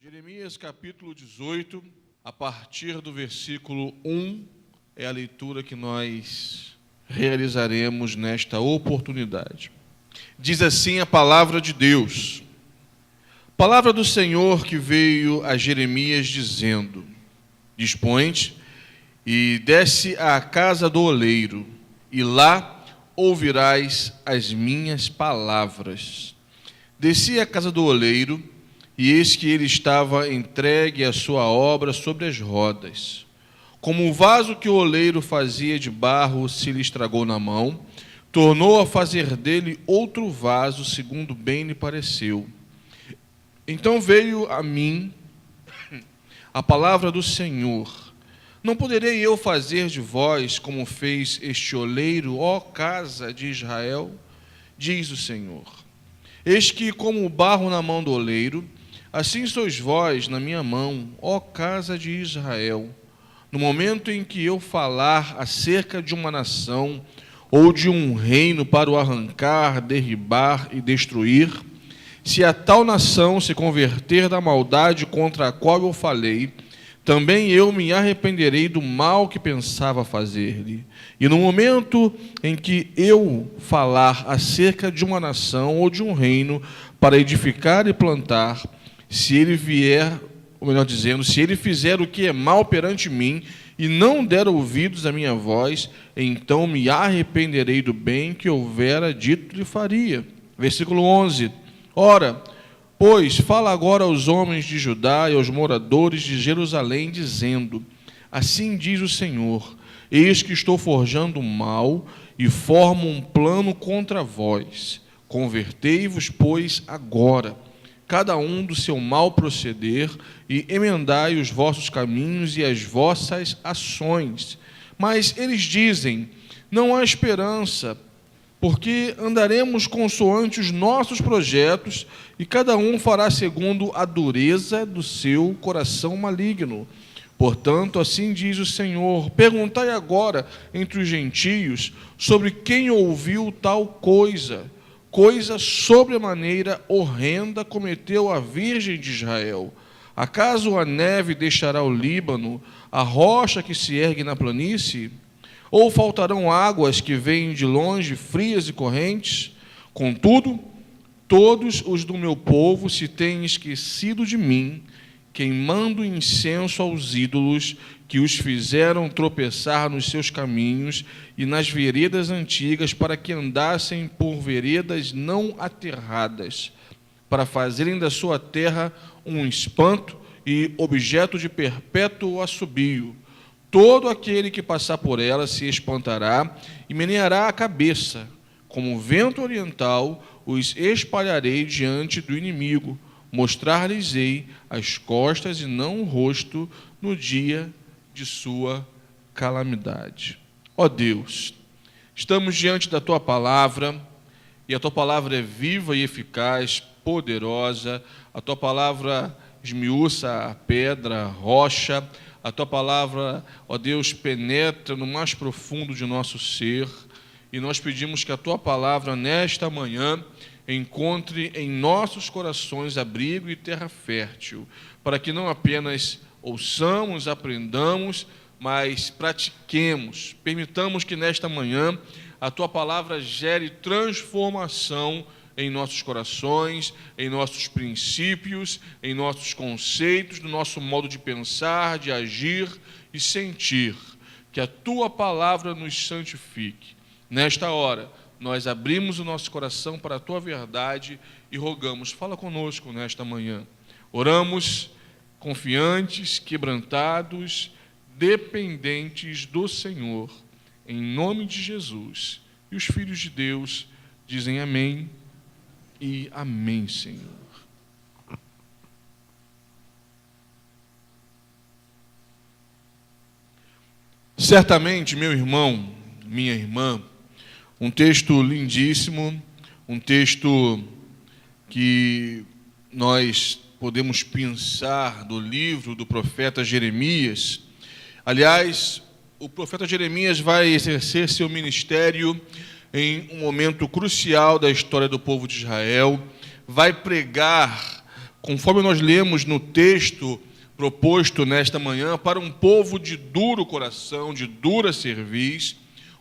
Jeremias capítulo 18, a partir do versículo 1, é a leitura que nós realizaremos nesta oportunidade. Diz assim a palavra de Deus: palavra do Senhor que veio a Jeremias dizendo: dispõe-te e desce à casa do oleiro, e lá ouvirás as minhas palavras. Desci à casa do oleiro, e eis que ele estava entregue à sua obra sobre as rodas. Como o vaso que o oleiro fazia de barro se lhe estragou na mão, tornou a fazer dele outro vaso, segundo bem lhe pareceu. Então veio a mim a palavra do Senhor: não poderei eu fazer de vós como fez este oleiro, ó casa de Israel? Diz o Senhor: eis que, como o barro na mão do oleiro, assim sois vós na minha mão, ó casa de Israel. No momento em que eu falar acerca de uma nação ou de um reino para o arrancar, derribar e destruir, se a tal nação se converter da maldade contra a qual eu falei, também eu me arrependerei do mal que pensava fazer-lhe. E no momento em que eu falar acerca de uma nação ou de um reino para edificar e plantar, se ele vier, ou melhor dizendo, se ele fizer o que é mal perante mim e não der ouvidos à minha voz, então me arrependerei do bem que houvera dito lhe faria. Versículo 11. Ora, pois, fala agora aos homens de Judá e aos moradores de Jerusalém, dizendo: assim diz o Senhor, eis que estou forjando mal e formo um plano contra vós. Convertei-vos, pois, agora, cada um do seu mau proceder, e emendai os vossos caminhos e as vossas ações. Mas eles dizem: não há esperança, porque andaremos consoante os nossos projetos, e cada um fará segundo a dureza do seu coração maligno. Portanto, assim diz o Senhor: perguntai agora entre os gentios sobre quem ouviu tal coisa sobremaneira horrenda cometeu a Virgem de Israel. Acaso a neve deixará o Líbano, a rocha que se ergue na planície? Ou faltarão águas que vêm de longe, frias e correntes? Contudo, todos os do meu povo se têm esquecido de mim, queimando incenso aos ídolos que os fizeram tropeçar nos seus caminhos e nas veredas antigas, para que andassem por veredas não aterradas, para fazerem da sua terra um espanto e objeto de perpétuo assobio. Todo aquele que passar por ela se espantará e meneará a cabeça. Como vento oriental, os espalharei diante do inimigo, mostrar-lhes-ei as costas e não o rosto no dia de sua calamidade. Ó Deus, estamos diante da Tua palavra, e a Tua palavra é viva e eficaz, poderosa. A Tua palavra esmiuça a pedra, a rocha. A Tua palavra, ó Deus, penetra no mais profundo de nosso ser, e nós pedimos que a Tua palavra, nesta manhã, encontre em nossos corações abrigo e terra fértil, para que não apenas ouçamos, aprendamos, mas pratiquemos. Permitamos que nesta manhã a Tua palavra gere transformação em nossos corações, em nossos princípios, em nossos conceitos, no nosso modo de pensar, de agir e sentir. Que a Tua palavra nos santifique. Nesta hora, nós abrimos o nosso coração para a Tua verdade e rogamos: fala conosco nesta manhã. Oramos confiantes, quebrantados, dependentes do Senhor, em nome de Jesus. E os filhos de Deus dizem amém e amém, Senhor. Certamente, meu irmão, minha irmã, um texto lindíssimo, um texto que nós podemos pensar do livro do profeta Jeremias. Aliás, o profeta Jeremias vai exercer seu ministério em um momento crucial da história do povo de Israel, vai pregar conforme nós lemos no texto proposto nesta manhã, para um povo de duro coração, de dura cerviz,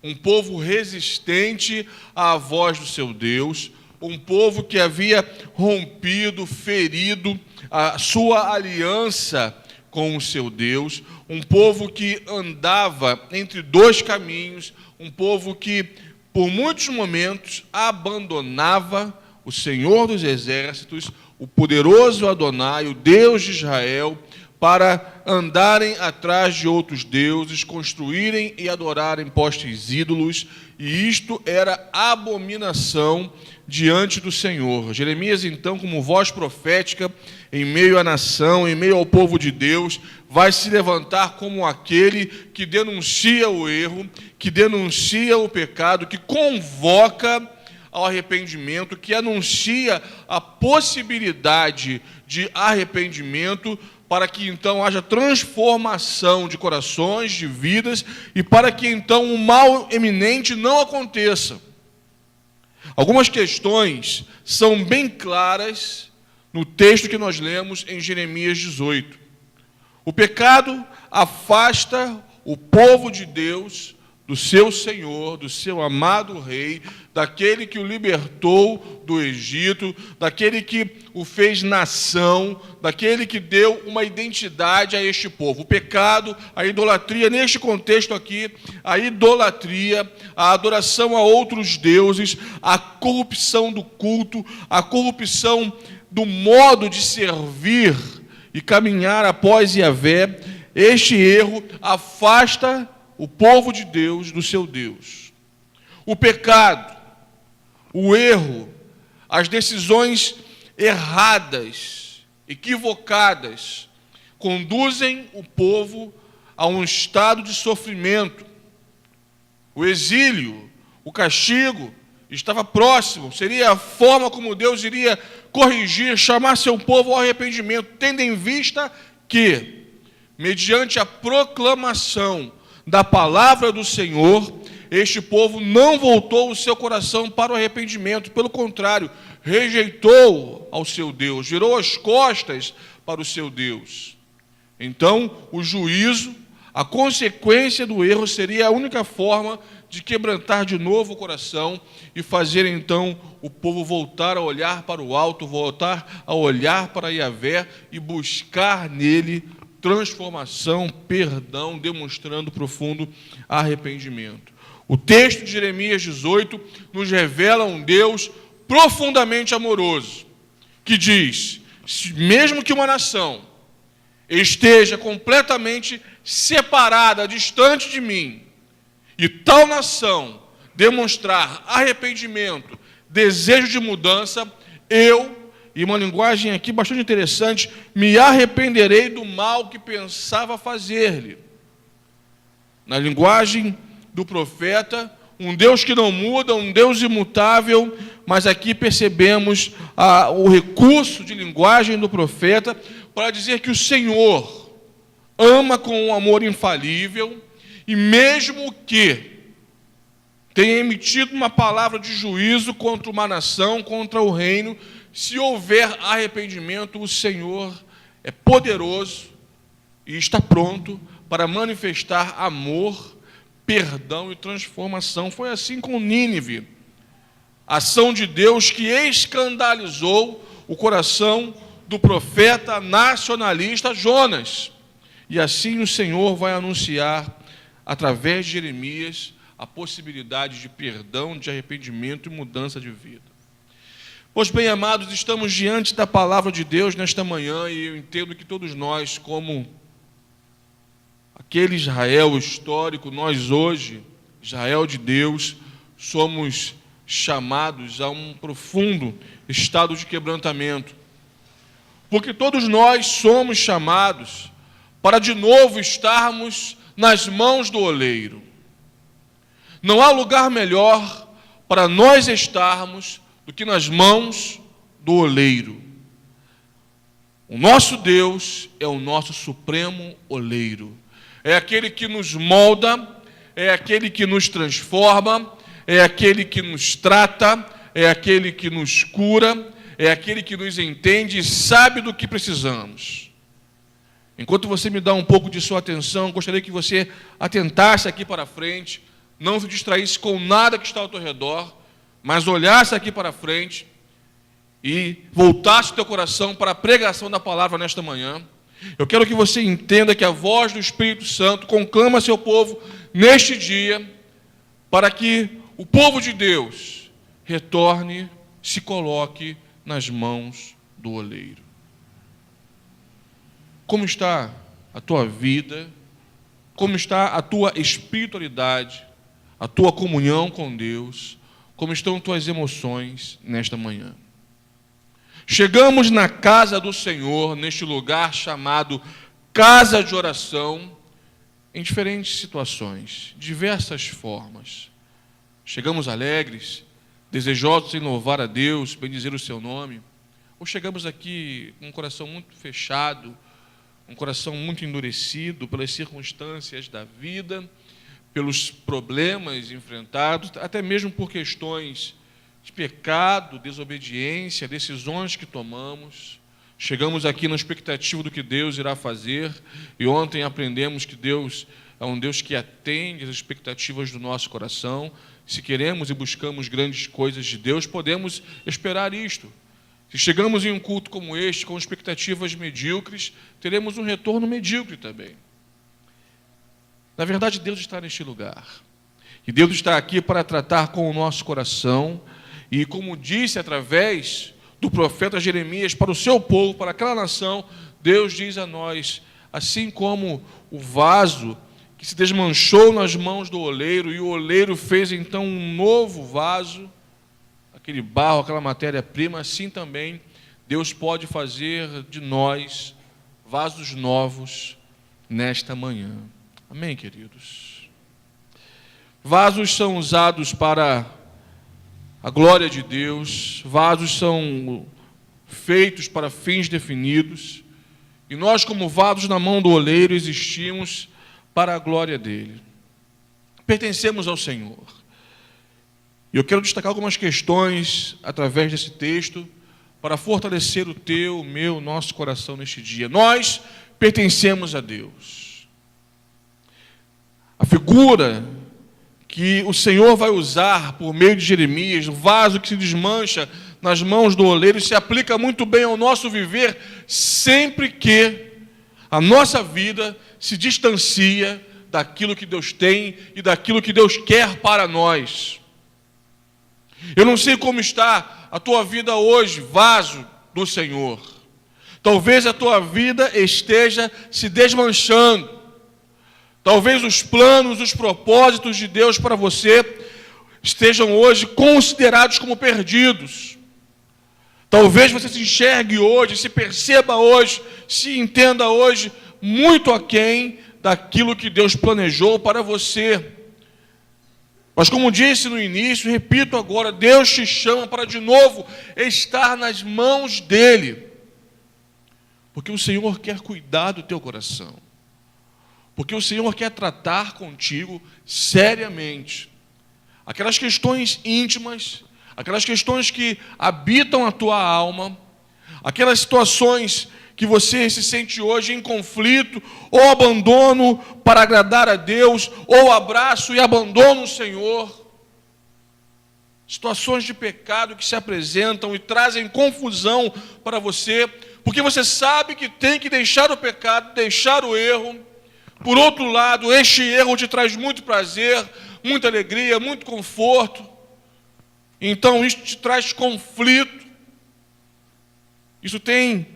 um povo resistente à voz do seu Deus, um povo que havia rompido, ferido a sua aliança com o seu Deus, um povo que andava entre dois caminhos, um povo que, por muitos momentos, abandonava o Senhor dos Exércitos, o poderoso Adonai, o Deus de Israel, para andarem atrás de outros deuses, construírem e adorarem postes ídolos, e isto era abominação diante do Senhor. Jeremias, então, como voz profética, em meio à nação, em meio ao povo de Deus, vai se levantar como aquele que denuncia o erro, que denuncia o pecado, que convoca ao arrependimento, que anuncia a possibilidade de arrependimento, para que então haja transformação de corações, de vidas, e para que então o mal eminente não aconteça. Algumas questões são bem claras no texto que nós lemos em Jeremias 18. O pecado afasta o povo de Deus do seu Senhor, do seu amado Rei, daquele que o libertou do Egito, daquele que o fez nação, daquele que deu uma identidade a este povo. O pecado, a idolatria, neste contexto aqui, a idolatria, a adoração a outros deuses, a corrupção do culto, a corrupção do modo de servir e caminhar após Yahvé, este erro afasta o povo de Deus do seu Deus. O pecado, o erro, as decisões erradas, equivocadas, conduzem o povo a um estado de sofrimento. O exílio, o castigo, estava próximo, seria a forma como Deus iria corrigir, chamar seu povo ao arrependimento, tendo em vista que, mediante a proclamação da palavra do Senhor, este povo não voltou o seu coração para o arrependimento, pelo contrário, rejeitou ao seu Deus, virou as costas para o seu Deus. Então, o juízo, a consequência do erro seria a única forma de quebrantar de novo o coração e fazer então o povo voltar a olhar para o alto, voltar a olhar para Yahvé e buscar nele transformação, perdão, demonstrando profundo arrependimento. O texto de Jeremias 18 nos revela um Deus profundamente amoroso, que diz: mesmo que uma nação esteja completamente separada, distante de mim, e tal nação demonstrar arrependimento, desejo de mudança, e uma linguagem aqui bastante interessante, me arrependerei do mal que pensava fazer-lhe. Na linguagem do profeta, um Deus que não muda, um Deus imutável, mas aqui percebemos o recurso de linguagem do profeta para dizer que o Senhor ama com um amor infalível, e mesmo que tenha emitido uma palavra de juízo contra uma nação, contra o reino, se houver arrependimento, o Senhor é poderoso e está pronto para manifestar amor, perdão e transformação. Foi assim com Nínive, ação de Deus que escandalizou o coração do profeta nacionalista Jonas. E assim o Senhor vai anunciar, através de Jeremias, a possibilidade de perdão, de arrependimento e mudança de vida. Pois bem, amados, estamos diante da palavra de Deus nesta manhã, e eu entendo que todos nós, como aquele Israel histórico, nós hoje, Israel de Deus, somos chamados a um profundo estado de quebrantamento. Porque todos nós somos chamados para de novo estarmos nas mãos do oleiro. Não há lugar melhor para nós estarmos do que nas mãos do oleiro. O nosso Deus é o nosso supremo oleiro. É aquele que nos molda, é aquele que nos transforma, é aquele que nos trata, é aquele que nos cura, é aquele que nos entende e sabe do que precisamos. Enquanto você me dá um pouco de sua atenção, gostaria que você atentasse aqui para frente, não se distraísse com nada que está ao teu redor, mas olhasse aqui para frente e voltasse o teu coração para a pregação da palavra nesta manhã. Eu quero que você entenda que a voz do Espírito Santo conclama seu povo neste dia, para que o povo de Deus retorne, se coloque nas mãos do oleiro. Como está a tua vida? Como está a tua espiritualidade? A tua comunhão com Deus? Como estão tuas emoções nesta manhã? Chegamos na casa do Senhor, neste lugar chamado casa de oração, em diferentes situações, diversas formas. Chegamos alegres, desejosos em louvar a Deus, bendizer o seu nome, ou chegamos aqui com um coração muito fechado, um coração muito endurecido pelas circunstâncias da vida, pelos problemas enfrentados, até mesmo por questões de pecado, desobediência, decisões que tomamos. Chegamos aqui na expectativa do que Deus irá fazer, e ontem aprendemos que Deus é um Deus que atende às expectativas do nosso coração. Se queremos e buscamos grandes coisas de Deus, podemos esperar isto. Se chegamos em um culto como este, com expectativas medíocres, teremos um retorno medíocre também. Na verdade, Deus está neste lugar. E Deus está aqui para tratar com o nosso coração. E como disse através do profeta Jeremias para o seu povo, para aquela nação, Deus diz a nós, assim como o vaso que se desmanchou nas mãos do oleiro, e o oleiro fez então um novo vaso, aquele barro, aquela matéria-prima, assim também Deus pode fazer de nós vasos novos nesta manhã. Amém, queridos? Vasos são usados para a glória de Deus, vasos são feitos para fins definidos, e nós, como vasos na mão do oleiro, existimos para a glória dele. Pertencemos ao Senhor. E eu quero destacar algumas questões através desse texto para fortalecer o teu, o meu, o nosso coração neste dia. Nós pertencemos a Deus. A figura que o Senhor vai usar por meio de Jeremias, o vaso que se desmancha nas mãos do oleiro, se aplica muito bem ao nosso viver, sempre que a nossa vida se distancia daquilo que Deus tem e daquilo que Deus quer para nós. Eu não sei como está a tua vida hoje, vaso do Senhor. Talvez a tua vida esteja se desmanchando. Talvez os planos, os propósitos de Deus para você estejam hoje considerados como perdidos. Talvez você se enxergue hoje, se perceba hoje, se entenda hoje muito aquém daquilo que Deus planejou para você. Mas como disse no início, repito agora, Deus te chama para de novo estar nas mãos dEle. Porque o Senhor quer cuidar do teu coração. Porque o Senhor quer tratar contigo seriamente. Aquelas questões íntimas, aquelas questões que habitam a tua alma, aquelas situações que você se sente hoje em conflito, ou abandono para agradar a Deus, ou abraço e abandono o Senhor. Situações de pecado que se apresentam e trazem confusão para você, porque você sabe que tem que deixar o pecado, deixar o erro. Por outro lado, este erro te traz muito prazer, muita alegria, muito conforto. Então, isso te traz conflito. Isso tem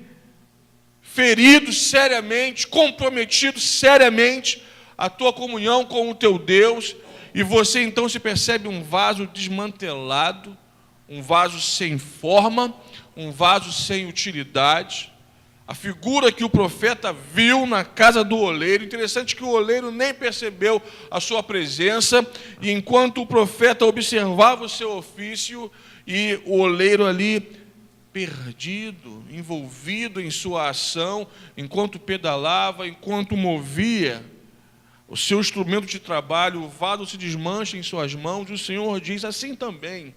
ferido seriamente, comprometido seriamente a tua comunhão com o teu Deus. E você, então, se percebe um vaso desmantelado, um vaso sem forma, um vaso sem utilidade. A figura que o profeta viu na casa do oleiro, interessante que o oleiro nem percebeu a sua presença, e enquanto o profeta observava o seu ofício, e o oleiro ali perdido, envolvido em sua ação, enquanto pedalava, enquanto movia o seu instrumento de trabalho, o vaso se desmancha em suas mãos, e o Senhor diz, assim também